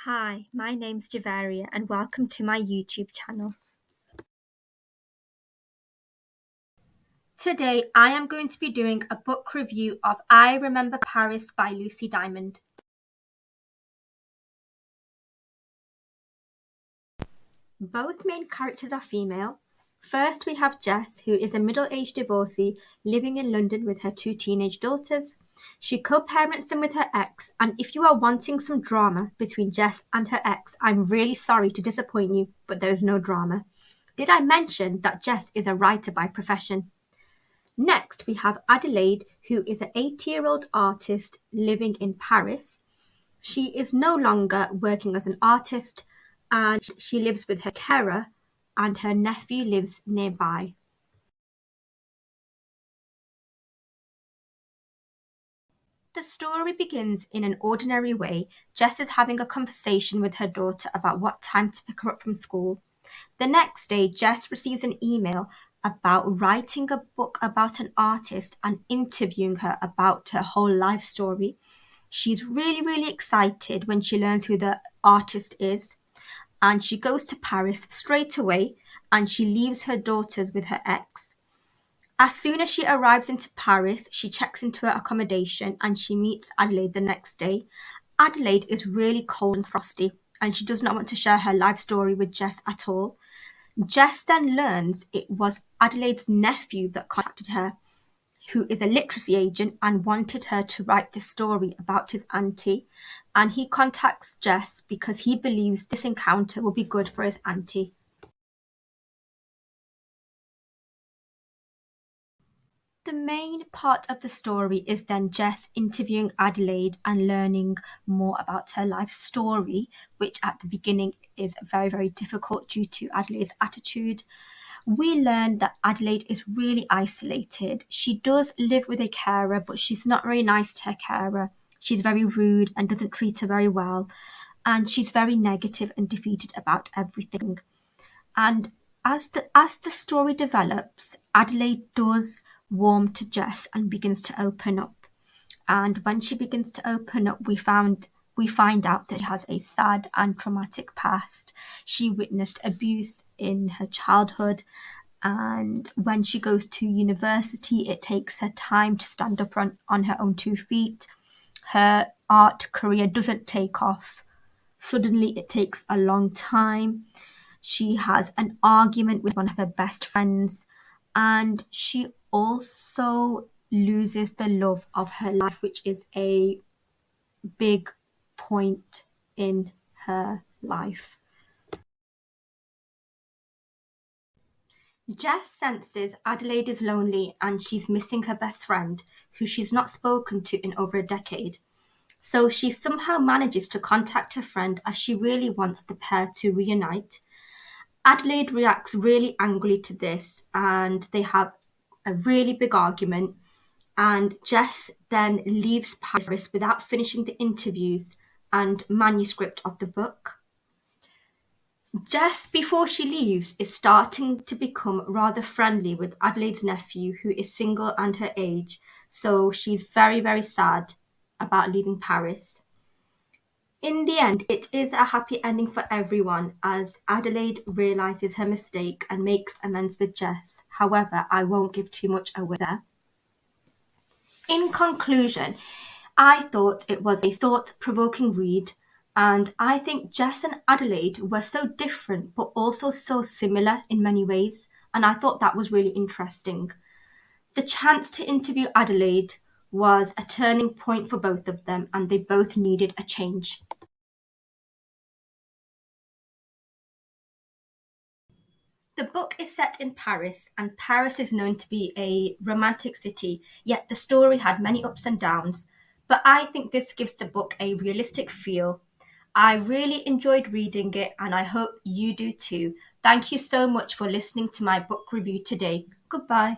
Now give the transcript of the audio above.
Hi, my name's Javaria and welcome to my YouTube channel. Today I am going to be doing a book review of I Remember Paris by Lucy Diamond. Both main characters are female. First we have Jess, who is a middle-aged divorcee living in London with her two teenage daughters. She co-parents them with her ex, and if you are wanting some drama between Jess and her ex, I'm really sorry to disappoint you, but there's no drama. Did I mention that Jess is a writer by profession? Next, we have Adelaide, who is an 80-year-old artist living in Paris. She is no longer working as an artist and she lives with her carer, and her nephew lives nearby. The story begins in an ordinary way. Jess is having a conversation with her daughter about what time to pick her up from school. The next day, Jess receives an email about writing a book about an artist and interviewing her about her whole life story. She's really, really excited when she learns who the artist is, and she goes to Paris straight away and she leaves her daughters with her ex. As soon as she arrives into Paris, she checks into her accommodation and she meets Adelaide the next day. Adelaide is really cold and frosty and she does not want to share her life story with Jess at all. Jess then learns it was Adelaide's nephew that contacted her, who is a literacy agent and wanted her to write this story about his auntie. And he contacts Jess because he believes this encounter will be good for his auntie. The main part of the story is then Jess interviewing Adelaide and learning more about her life story, which at the beginning is very, very difficult due to Adelaide's attitude. We learn that Adelaide is really isolated. She does live with a carer, but she's not very nice to her carer. She's very rude and doesn't treat her very well. And she's very negative and defeated about everything. And as the story develops, Adelaide does warm to Jess and begins to open up. And when she begins to open up, we find out that she has a sad and traumatic past. She witnessed abuse in her childhood, and when she goes to university, it takes her time to stand up on her own 2 feet. Her art career doesn't take off. Suddenly, it takes a long time. She has an argument with one of her best friends, and she also loses the love of her life, which is a big point in her life. Jess senses Adelaide is lonely and she's missing her best friend, who she's not spoken to in over a decade. So she somehow manages to contact her friend as she really wants the pair to reunite. Adelaide reacts really angrily to this and they have a really big argument. And Jess then leaves Paris without finishing the interviews and manuscript of the book. Jess, before she leaves, is starting to become rather friendly with Adelaide's nephew, who is single and her age, so she's very, very sad about leaving Paris. In the end, it is a happy ending for everyone as Adelaide realizes her mistake and makes amends with Jess. However, I won't give too much away there. In conclusion, I thought it was a thought-provoking read, and I think Jess and Adelaide were so different but also so similar in many ways, and I thought that was really interesting. The chance to interview Adelaide was a turning point for both of them, and they both needed a change. The book is set in Paris, and Paris is known to be a romantic city, yet the story had many ups and downs. But I think this gives the book a realistic feel. I really enjoyed reading it, and I hope you do too. Thank you so much for listening to my book review today. Goodbye.